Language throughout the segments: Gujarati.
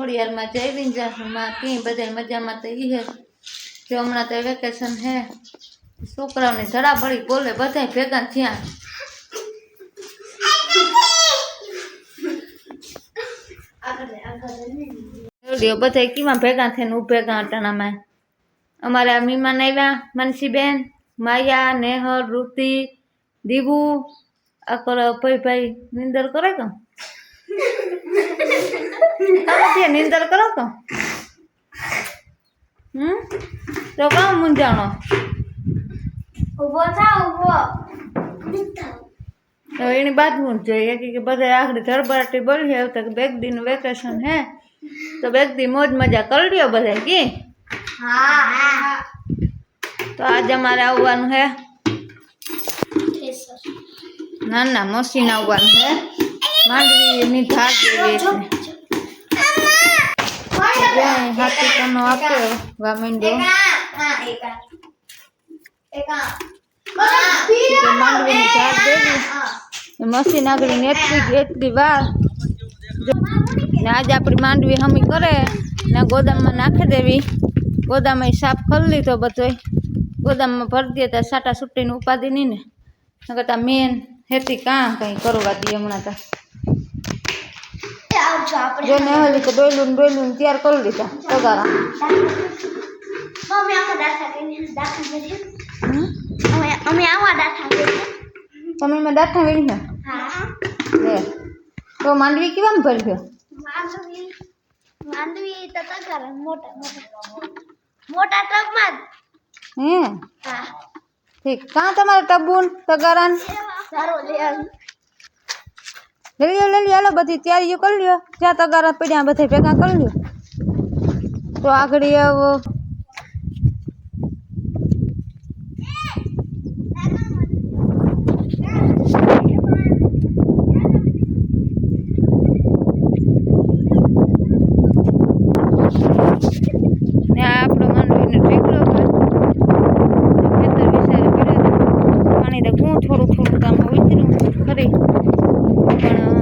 ખોડિયારમાં જય વિંજાસમાં ક્યાંય બધા મજામાં તો ઈ હે જો હમણાં તો વેકેશન હે છોકરાઓને ધડાબડી બોલે બધા ભેગા થયા બધા કેવા ભેગા થઈને ઉભેગા અટાણામાં અમારે આ મીમાન આવ્યા મનસીબેન માયા નેહલ રૂતી દીબુ આ કરો ભાઈ નિંદર કરે તો નિંદર કરો તો તો કામ મૂંઝાણો તો એની બાજવું જ જોઈએ કે બધા આગળ ધરબરાટી બોલીએ તો બેગ દીનું વેકેશન હે તો બેગ દી મોજ મજા કરી લ્યો બધા કે તો આજે અમારે આવવાનું હે ના ના મશીન આવવાનું હે માંડવીની ધાર દેવી છે હાથી કનો આપ્યો વામિંડો માંડવીની ધાર દેવી મશીન આગળ એટલી વાર ને આજે આપણી માંડવી હમી કરે ને ગોદામમાં નાખી દેવી ગોદામાં સાફ કરી લીધો બધો ગોદામમાં ભરી દે તો સાટા સુટીને ઉપાધિ નહીં ને નકર મેન હેતી કાં કંઈ કરવા દઈએ હમણાં તો જો ને હલી તો ડોયલું તૈયાર કરી લીધા તગારા તમે એમાં ડાઠા વેણી હે તો માંડવી કેવા ભર્યો માંડવી તો તગારા મોટા ટબમાં હે ઠીક કાં તમારે ટબુન તગારાન લઈ લ્યો હાલો બધી તૈયારીઓ કરી લ્યો જ્યાં તગારા પડ્યા બધા ભેગા કરી લ્યો તો આગળ આપણો માંડવીને ઢેકલો ખેતર વિચારે પડે પાણી તો ઘઉં થોડું કામ ઉતર્યું ખરી પણ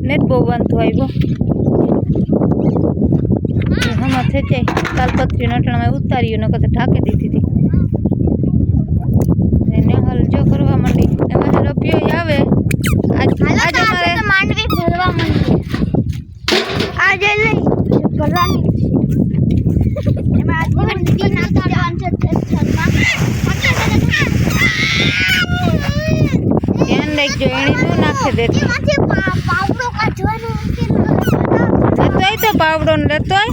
નેટ બહુ વાંધો આવ્યો હમણાં થઈ જાય તાલપત્રી નટણામાં ઉતાર્યું નકર તો ઢાંકી દીધી હતી નેહલ જો કરવા માંડી એમાં રપિયો આવે આજે મારે માંડવી ભરવા માંડી આજે લઈ ભરવાની એમાં માંડવી નાખવાનું છે ધ્યાન રાખજો એની શું નાખી દેતી પાવડો કાઢવાનો લેતોય તો પાવડો ને લેતોય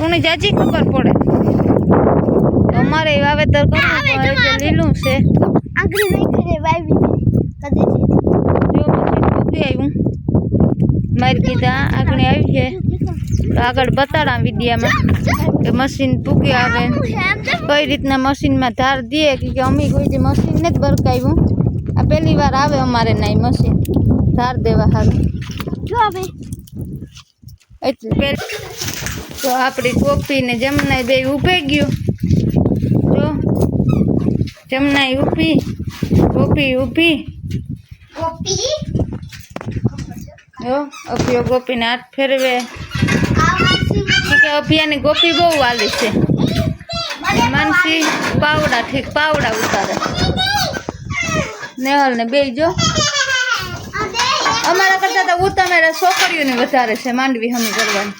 ઉની જાજી ખબર પડે અમારે વાવેતર કરવું લીલું છે આગળ નહીં કરે વાવી કદે જો મશીન મૂકી આવ્યું મારી કીધા આગળ આવી છે તો આગળ બતાડા વિડીયામાં કે મશીન પૂકી આવે કઈ રીતના મશીનમાં ધાર દે કે અમે કોઈ મશીનને જ બરકાવ્યું આ પહેલી વાર આવે અમારે નહીં મશીન ધાર દેવા હારું જો હવે એટલે તો આપણી કોપી ને જમનાઈ બે ઊભે ગયું જો જમનાઈ ઊભી કોપી ઊભી જો અભિયો ગોપીને હાથ ફેરવે કે અભિયાની ગોપી બહુ વાલી છે માનસી પાવડા ઠીક પાવડા ઉતારે નેહલ ને બે જો અમારા કરતા તો ઉતામેરા છોકરીઓને વધારે છે માંડવી હમી કરવાની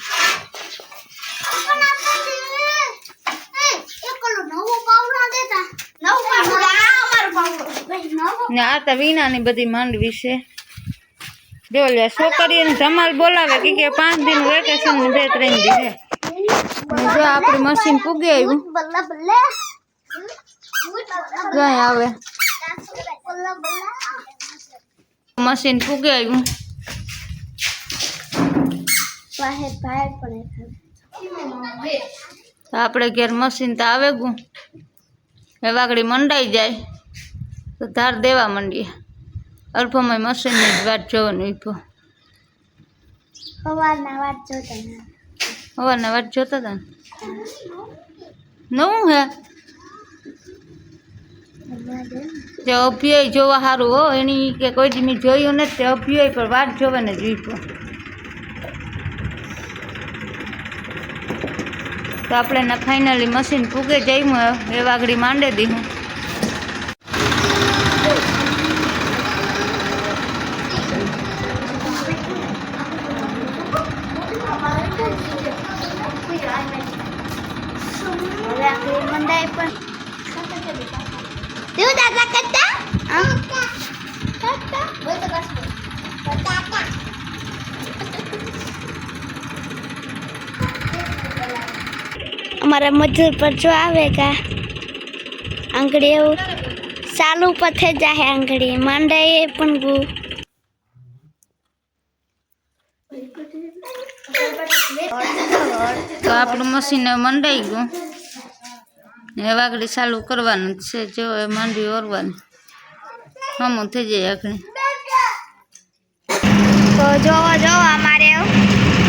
ને આ તો વીણાની બધી માંડવી છે જો લે છોકરીઓને ધમાલ બોલાવે કે 5 દિન વેકેશન ને 2-3 દી છે જો આપણી મશીન પૂગી આવ્યું ક્યાંય આવે મશીન પૂગી આવ્યું આપણે ઘેર મશીન તો આવે ગયું એ વાગડી મંડાઈ જાય તો ધાર દેવા માંડીએ અલ્પમાં મશીનની જ વાત જોવાનું ઈપો સવારના વાત જોતા હતા નવું હે તે અભ્યય જોવા સારું હો એની કે કોઈ દી મેં જોયું નથી તે અભ્યય પર વાત જોવાને જ ઈપો તો આપણે ફાઇનલી મશીન ફૂગે જઈમાં એ વાગડી માંડે દીધું. મંડાઈ પણ તું દાદા કરતા અમારા મજૂર પર જો આવે કા આંગળી એવું ચાલુ પથે જાહે આંગળી માંડાઈ પણ ગુ તો આપણું મશીન મંડાઈ ગયું. એ વાગડી ચાલુ કરવાનું જ છે. જો એ માંડવી ઓરવાની હમું થઈ જાય આખડી. તો જો અમારે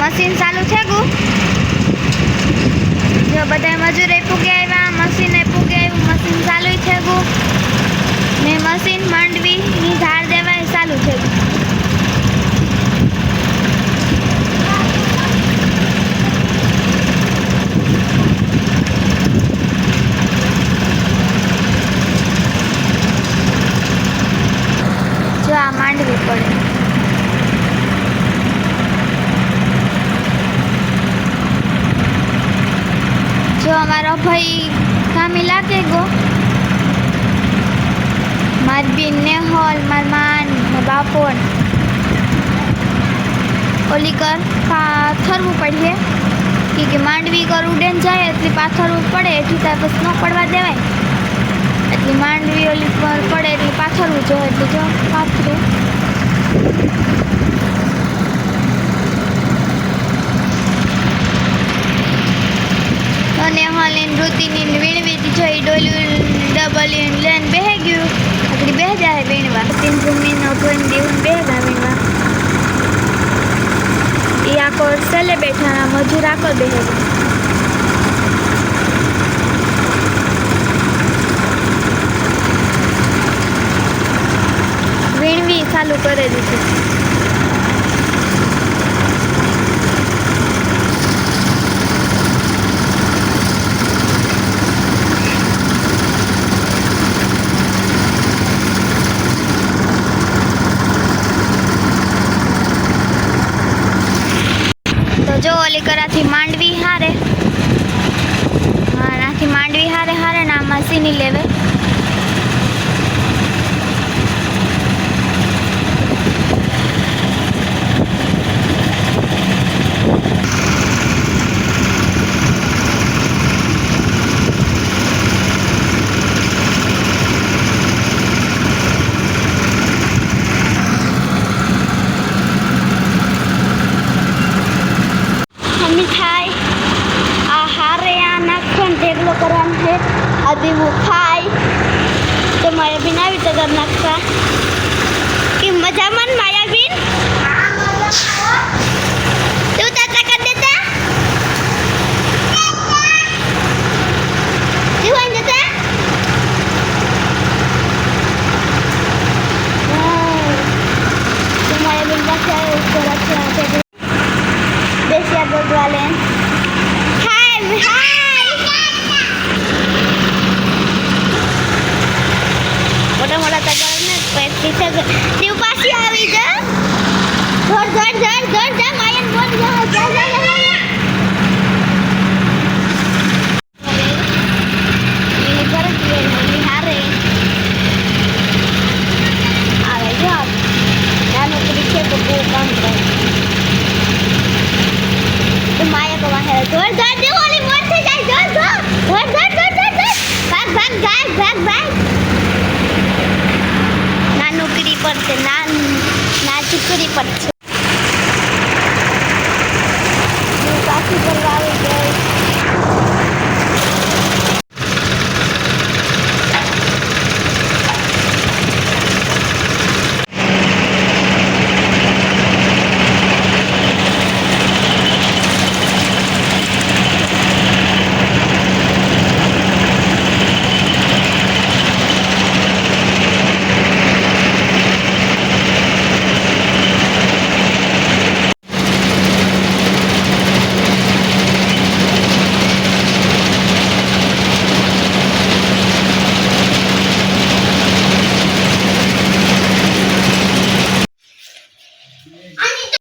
મશીન ચાલુ છે ગુ જો બધા મજૂરે પૂગે આવ્યા મશીને પૂગે આવ્યું મશીન ચાલુ છે ગુ ને મશીન માંડવીની ધાર દેવાય ચાલુ છે ગુ. જો આ માંડવી પડે જો અમારો ભાઈ કામી લાગે ગો મારી બેન ને હોલ માર માન ને બાપોન ઓલી કર પાથરવું પડે કે માંડવી કર ઉડેન જાય એટલે પાથરવું પડે એટલી ત્યાં બસ ન પડવા દેવાય એટલે માંડવી ઓલી પર પડે એટલે પાથરવું જોઈએ એટલે જો પાથરે અને હાલીને ઋતિની વીણવી જોઈ ડોલ્યું ડબલ લેન બેહે ગયું આગળ બે જાય વીણવા 3 જમીનનો ધોઈને દેવું બેગા વીણવા એ આખો સેલે બેઠા મજૂર આખો બેહે વીણવી ચાલુ કરી દીધું. જો ઓલી કરાથી માંડવી હારે હા નાથી માંડવી હારે હારે ના મશીની લેવે મીઠાઈ આ હારે આ નાખવાનું ઢેગલો કરવાનું છે આ દેવું ખાય તો માયાબીન આવી તો ઘર નાખતા કે મજામાં માયાબીન તું તાતા કર દેતા જીવન જતા તો માયાબીન પાસે ઉપર છે બેસ્યા ગોગવાલે હાય હાય મોટા મોટા તગાર ને પેટી છે દેવ પાછી આવી જા ધોડ જા માયન બોલ જા એ ઘર કે હારે આવે જા નાનો પરીક્ષે તો બહુ કામ કરે तो माया को वहाँ है दौड़ दे वाली मोड़ से जाए दौड़ भाग ना नौकरी पर से ना चुकरी पर से पाछी करवा આવે ગઈ આની તો